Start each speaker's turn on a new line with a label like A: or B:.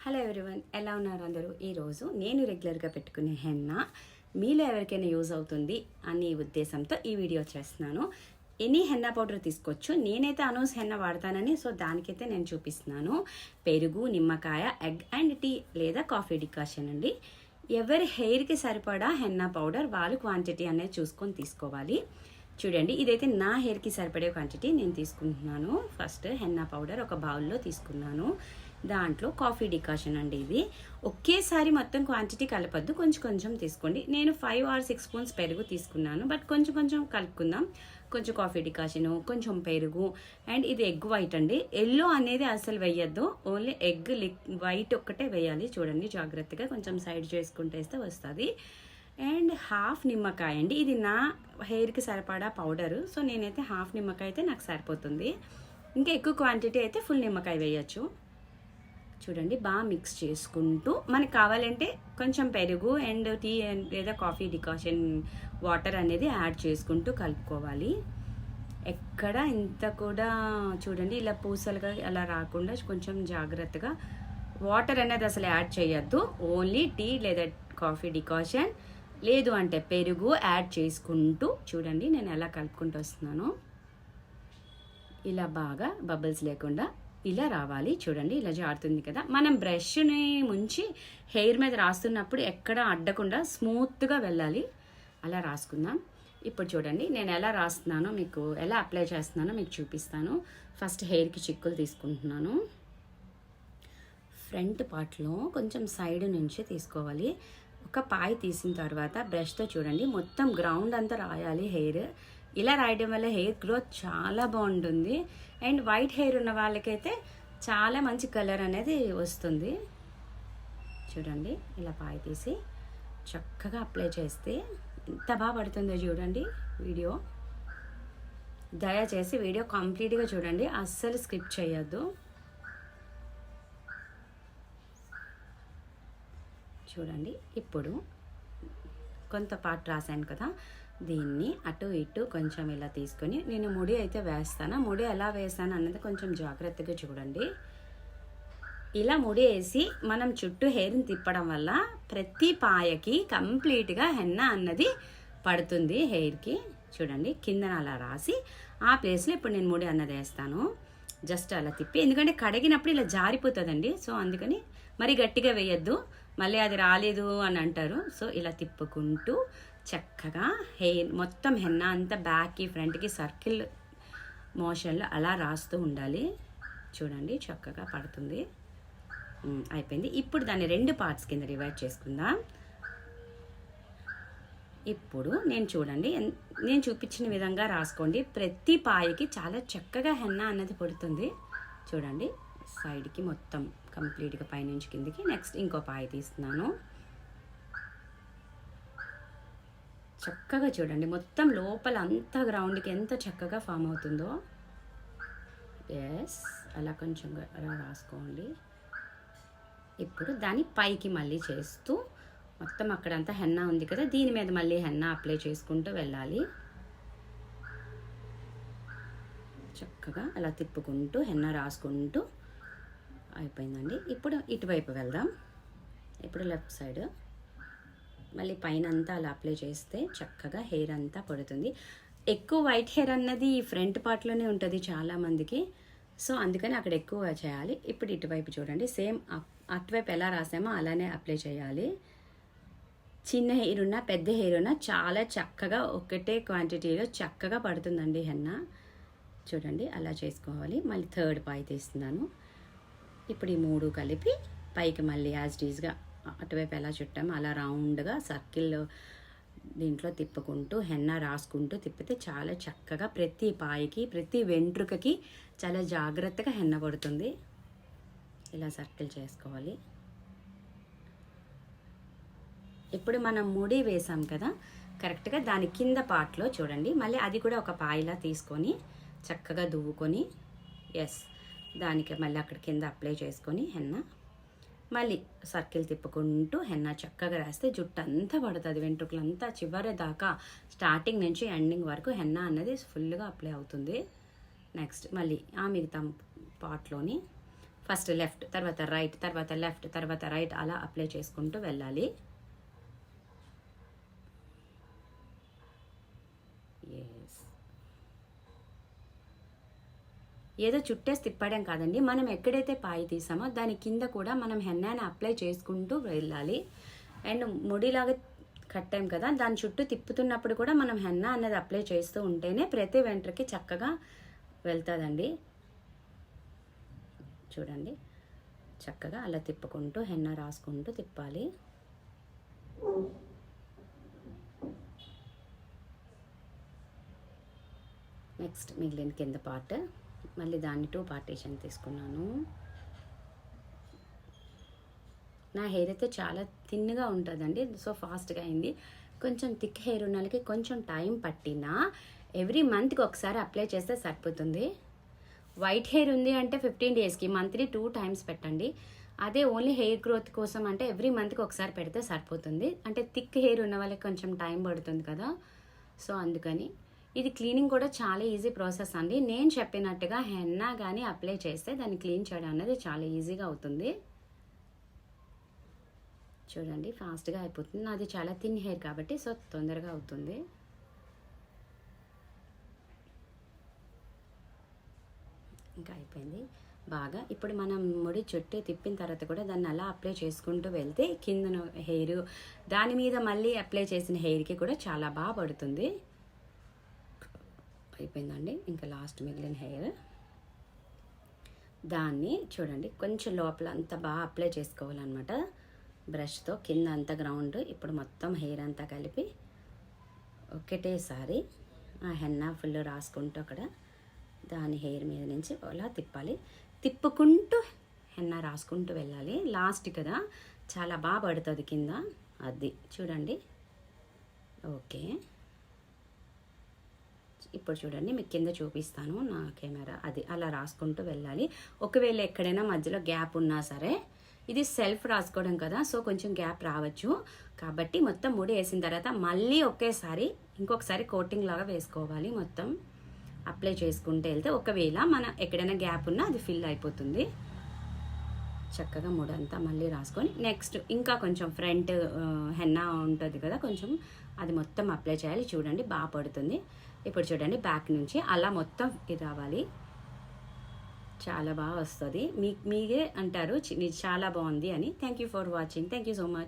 A: Hello everyone, ఎలా ఉన్నారు అందరూ? ఈరోజు నేను రెగ్యులర్గా పెట్టుకునే హెన్నా మీలో ఎవరికైనా యూజ్ అవుతుంది అనే ఉద్దేశంతో ఈ వీడియో చేస్తున్నాను. ఎనీ హెన్నా పౌడర్ తీసుకోవచ్చు. నేనైతే అనూస్ హెన్నా వాడతానని, సో దానికైతే నేను చూపిస్తున్నాను. పెరుగు, నిమ్మకాయ, ఎగ్ అండ్ టీ లేదా కాఫీ డికాషన్ అండి. ఎవరి హెయిర్కి సరిపడా హెన్నా పౌడర్ వాళ్ళు క్వాంటిటీ అనేది చూసుకొని తీసుకోవాలి. చూడండి, ఇదైతే నా హెయిర్కి సరిపడే క్వాంటిటీ నేను తీసుకుంటున్నాను. ఫస్ట్ హెన్నా పౌడర్ ఒక బౌల్లో తీసుకున్నాను. దాంట్లో కాఫీ డికాషన్ అండి. ఇది ఒకేసారి మొత్తం క్వాంటిటీ కలపద్దు, కొంచెం కొంచెం తీసుకోండి. నేను 5 or 6 స్పూన్స్ పెరుగు తీసుకున్నాను, బట్ కొంచెం కొంచెం కలుపుకుందాం. కొంచెం కాఫీ డికాషను, కొంచెం పెరుగు, అండ్ ఇది ఎగ్ వైట్ అండి. ఎల్లో అనేది అసలు వేయద్దు, ఓన్లీ ఎగ్ వైట్ ఒక్కటే వేయాలి. చూడండి జాగ్రత్తగా కొంచెం సైడ్ చేసుకుంటే వేస్తే వస్తుంది. అండ్ హాఫ్ నిమ్మకాయ అండి. ఇది నా హెయిర్కి సరిపడా పౌడరు, సో నేనైతే హాఫ్ నిమ్మకాయ అయితే నాకు సరిపోతుంది. ఇంకా ఎక్కువ క్వాంటిటీ అయితే ఫుల్ నిమ్మకాయ వేయచ్చు. చూడండి, బాగా మిక్స్ చేసుకుంటూ మనకు కావాలంటే కొంచెం పెరుగు అండ్ టీ లేదా కాఫీ డికాషన్ వాటర్ అనేది యాడ్ చేసుకుంటూ కలుపుకోవాలి. ఎక్కడ ఇంత కూడా చూడండి ఇలా పూసలుగా అలా రాకుండా కొంచెం జాగ్రత్తగా వాటర్ అనేది అసలు యాడ్ చేయొద్దు. ఓన్లీ టీ లేదా కాఫీ డికాషన్ లేదు అంటే పెరుగు యాడ్ చేసుకుంటూ చూడండి నేను ఎలా కలుపుకుంటూ వస్తున్నాను. ఇలా బాగా బబుల్స్ లేకుండా ఇలా రావాలి. చూడండి ఇలా జారుతుంది కదా. మనం బ్రష్ని ముంచి హెయిర్ మీద రాస్తున్నప్పుడు ఎక్కడ అడ్డకుండా స్మూత్గా వెళ్ళాలి. అలా రాసుకుందాం. ఇప్పుడు చూడండి నేను ఎలా రాస్తున్నానో, మీకు ఎలా అప్లై చేస్తున్నానో మీకు చూపిస్తాను. ఫస్ట్ హెయిర్కి చిక్కులు తీసుకుంటున్నాను. ఫ్రంట్ పార్ట్లో కొంచెం సైడ్ నుంచి తీసుకోవాలి. ఒక పాయ తీసిన తర్వాత బ్రష్తో చూడండి మొత్తం గ్రౌండ్ అంతా రాయాలి హెయిర్. ఇలా రాయడం వల్ల హెయిర్ గ్రోత్ చాలా బాగుంటుంది. అండ్ వైట్ హెయిర్ ఉన్న వాళ్ళకైతే చాలా మంచి కలర్ అనేది వస్తుంది. చూడండి ఇలా పాయ తీసి చక్కగా అప్లై చేస్తే ఎంత బాగా పడుతుందో చూడండి. వీడియో దయచేసి వీడియో కంప్లీట్గా చూడండి, అస్సలు స్కిప్ చేయొద్దు. చూడండి ఇప్పుడు కొంత పార్ట్ రాశాను కదా, దీన్ని అటు ఇటు కొంచెం ఇలా తీసుకొని నేను ముడి అయితే వేస్తాను. ముడి ఎలా వేస్తాను అన్నది కొంచెం జాగ్రత్తగా చూడండి. ఇలా ముడి వేసి మనం చుట్టూ హెయిర్ని తిప్పడం వల్ల ప్రతి పాయకి కంప్లీట్గా హెన్నా అన్నది పడుతుంది హెయిర్కి. చూడండి కిందన అలా రాసి ఆ ప్లేస్లో ఇప్పుడు నేను ముడి అన్నది వేస్తాను. జస్ట్ అలా తిప్పి, ఎందుకంటే కడిగినప్పుడు ఇలా జారిపోతుందండి, సో అందుకని మరి గట్టిగా వేయద్దు, మళ్ళీ అది రాలేదు అని అంటారు. సో ఇలా తిప్పుకుంటూ చక్కగా హెయిర్ మొత్తం హెన్నా అంతా బ్యాక్కి ఫ్రంట్కి సర్కిల్ మోషన్లో అలా రాస్తూ ఉండాలి. చూడండి చక్కగా పడుతుంది. అయిపోయింది. ఇప్పుడు దాన్ని 2 పార్ట్స్ కింద డివైడ్ చేసుకుందాం. ఇప్పుడు చూడండి నేను చూపించిన విధంగా రాసుకోండి. ప్రతి పాయకి చాలా చక్కగా హెన్నా అన్నది పడుతుంది. చూడండి సైడ్కి మొత్తం కంప్లీట్గా పైనుంచి కిందికి. నెక్స్ట్ ఇంకో పాయ తీస్తున్నాను. చక్కగా చూడండి మొత్తం లోపల అంతా గ్రౌండ్కి ఎంత చక్కగా ఫామ్ అవుతుందో. ఎస్, అలా కొంచెం అలా రాసుకోండి. ఇప్పుడు దాన్ని పైకి మళ్ళీ చేస్తూ మొత్తం అక్కడంతా హెన్నా ఉంది కదా, దీని మీద మళ్ళీ హెన్నా అప్లై చేసుకుంటూ వెళ్ళాలి. చక్కగా అలా తిప్పుకుంటూ హెన్నా రాసుకుంటూ అయిపోయిందండి. ఇప్పుడు ఇటువైపు వెళ్దాం. ఇప్పుడు లెఫ్ట్ సైడ్ మళ్ళీ పైన అంతా అలా అప్లై చేస్తే చక్కగా హెయిర్ అంతా పడుతుంది. ఎక్కువ వైట్ హెయిర్ అన్నది ఫ్రంట్ పార్ట్లోనే ఉంటుంది చాలామందికి, సో అందుకని అక్కడ ఎక్కువ చేయాలి. ఇప్పుడు ఇటువైపు చూడండి, సేమ్ అటువైపు ఎలా రాసామో అలానే అప్లై చేయాలి. చిన్న హెయిర్ ఉన్నా పెద్ద హెయిర్ ఉన్నా చాలా చక్కగా ఒకటే క్వాంటిటీలో చక్కగా పడుతుందండి హెన్నా. చూడండి అలా చేసుకోవాలి. మళ్ళీ థర్డ్ పాయ తీస్తున్నాను. ఇప్పుడు ఈ 3 కలిపి పైకి మళ్ళీ యాజ్ డీజ్గా అటువైపు ఎలా చుట్టామో అలా రౌండ్గా సర్కిల్ దీంట్లో తిప్పుకుంటూ హెన్నా రాసుకుంటూ తిప్పితే చాలా చక్కగా ప్రతి పాయకి ప్రతి వెంట్రుకకి చాలా జాగ్రత్తగా హెన్న పడుతుంది. ఇలా సర్కిల్ చేసుకోవాలి. ఇప్పుడు మనం ముడి వేసాం కదా, కరెక్ట్గా దాని కింద పార్ట్లో చూడండి మళ్ళీ అది కూడా ఒక పాయలా తీసుకొని చక్కగా దువ్వుకొని, ఎస్ దానికి మళ్ళీ అక్కడ కింద అప్లై చేసుకొని హెన్నా మళ్ళీ సర్కిల్ తిప్పుకుంటూ హెన్నా చక్కగా రాస్తే జుట్టు అంతా పడుతుంది. వెంట్రుకలంతా చివరి దాకా స్టార్టింగ్ నుంచి ఎండింగ్ వరకు హెన్నా అన్నది ఫుల్గా అప్లై అవుతుంది. నెక్స్ట్ మళ్ళీ ఆ మిగతా పార్ట్లోని ఫస్ట్ లెఫ్ట్, తర్వాత రైట్, తర్వాత లెఫ్ట్, తర్వాత రైట్ అలా అప్లై చేసుకుంటూ వెళ్ళాలి. ఏదో చుట్టేసి తిప్పడం కాదండి, మనం ఎక్కడైతే పాయి తీసామో దాని కింద కూడా మనం హెన్నాని అప్లై చేసుకుంటూ వెళ్ళాలి. అండ్ ముడిలాగా కట్టాం కదా, దాని చుట్టూ తిప్పుతున్నప్పుడు కూడా మనం హెన్నా అనేది అప్లై చేస్తూ ఉంటేనే ప్రతి వెంట్రుకి చక్కగా వెళ్తుందండి. చూడండి, చక్కగా అలా తిప్పుకుంటూ హెన్నా రాసుకుంటూ తిప్పాలి. నెక్స్ట్ మిగిలిన కింద పార్ట్ మళ్ళీ దాన్ని 2 పార్టీషన్ తీసుకున్నాను. నా హెయిర్ అయితే చాలా థిన్గా ఉంటుందండి, సో ఫాస్ట్గా అయింది. కొంచెం థిక్ హెయిర్ ఉన్న వాళ్ళకి కొంచెం టైం పట్టినా ఎవ్రీ మంత్కి ఒకసారి అప్లై చేస్తే సరిపోతుంది. వైట్ హెయిర్ ఉంది అంటే 15 డేస్కి మంత్లీ 2 టైమ్స్ పెట్టండి. అదే ఓన్లీ హెయిర్ గ్రోత్ కోసం అంటే ఎవ్రీ మంత్కి ఒకసారి పెడితే సరిపోతుంది. అంటే థిక్ హెయిర్ ఉన్న వాళ్ళకి కొంచెం టైం పడుతుంది కదా, సో అందుకని. ఇది క్లీనింగ్ కూడా చాలా ఈజీ ప్రాసెస్ అండి. నేను చెప్పినట్టుగా హెన్నా కానీ అప్లై చేస్తే దాన్ని క్లీన్ చేయడం అనేది చాలా ఈజీగా అవుతుంది. చూడండి, ఫాస్ట్గా అయిపోతుంది. నాది చాలా థిన్ హెయిర్ కాబట్టి సో తొందరగా అవుతుంది. ఇంకా అయిపోయింది బాగా. ఇప్పుడు మనం ముడి చుట్టూ తిప్పిన తర్వాత కూడా దాన్ని అలా అప్లై చేసుకుంటూ వెళ్తే కింద హెయిర్ దాని మీద మళ్ళీ అప్లై చేసిన హెయిర్కి కూడా చాలా బాగా పడుతుంది. అయిపోయిందండి. ఇంకా లాస్ట్ మిగిలిన హెయిర్ దాన్ని చూడండి కొంచెం లోపల అంతా బాగా అప్లై చేసుకోవాలన్నమాట బ్రష్తో, కింద అంతా గ్రౌండ్. ఇప్పుడు మొత్తం హెయిర్ అంతా కలిపి ఒకటేసారి ఆ హెన్నా ఫుల్ రాసుకుంటూ అక్కడ దాని హెయిర్ మీద నుంచి అలా తిప్పాలి. తిప్పుకుంటూ హెన్నా రాసుకుంటూ వెళ్ళాలి. లాస్ట్ కదా చాలా బాగా పడుతుంది కింద. అది చూడండి. ఓకే, ఇప్పుడు చూడండి మీకు కింద చూపిస్తాను నా కెమెరా. అది అలా రాసుకుంటూ వెళ్ళాలి. ఒకవేళ ఎక్కడైనా మధ్యలో గ్యాప్ ఉన్నా సరే, ఇది సెల్ఫ్ రాసుకోవడం కదా, సో కొంచెం గ్యాప్ రావచ్చు. కాబట్టి మొత్తం ముడి వేసిన తర్వాత మళ్ళీ ఒకేసారి ఇంకొకసారి కోటింగ్ లాగా వేసుకోవాలి. మొత్తం అప్లై చేసుకుంటూ వెళ్తే ఒకవేళ మన ఎక్కడైనా గ్యాప్ ఉన్నా అది ఫిల్ అయిపోతుంది. చక్కగా ముడంతా మళ్ళీ రాసుకొని నెక్స్ట్ ఇంకా కొంచెం ఫ్రంట్ హెన్నా ఉంటుంది కదా, కొంచెం అది మొత్తం అప్లై చేయాలి. చూడండి బాగా పడుతుంది. ఇప్పుడు చూడండి బ్యాక్ నుంచి అలా మొత్తం ఇది రావాలి. చాలా బాగా వస్తుంది. మీరే అంటారు చాలా బాగుంది అని. Thank you for watching. Thank you so much.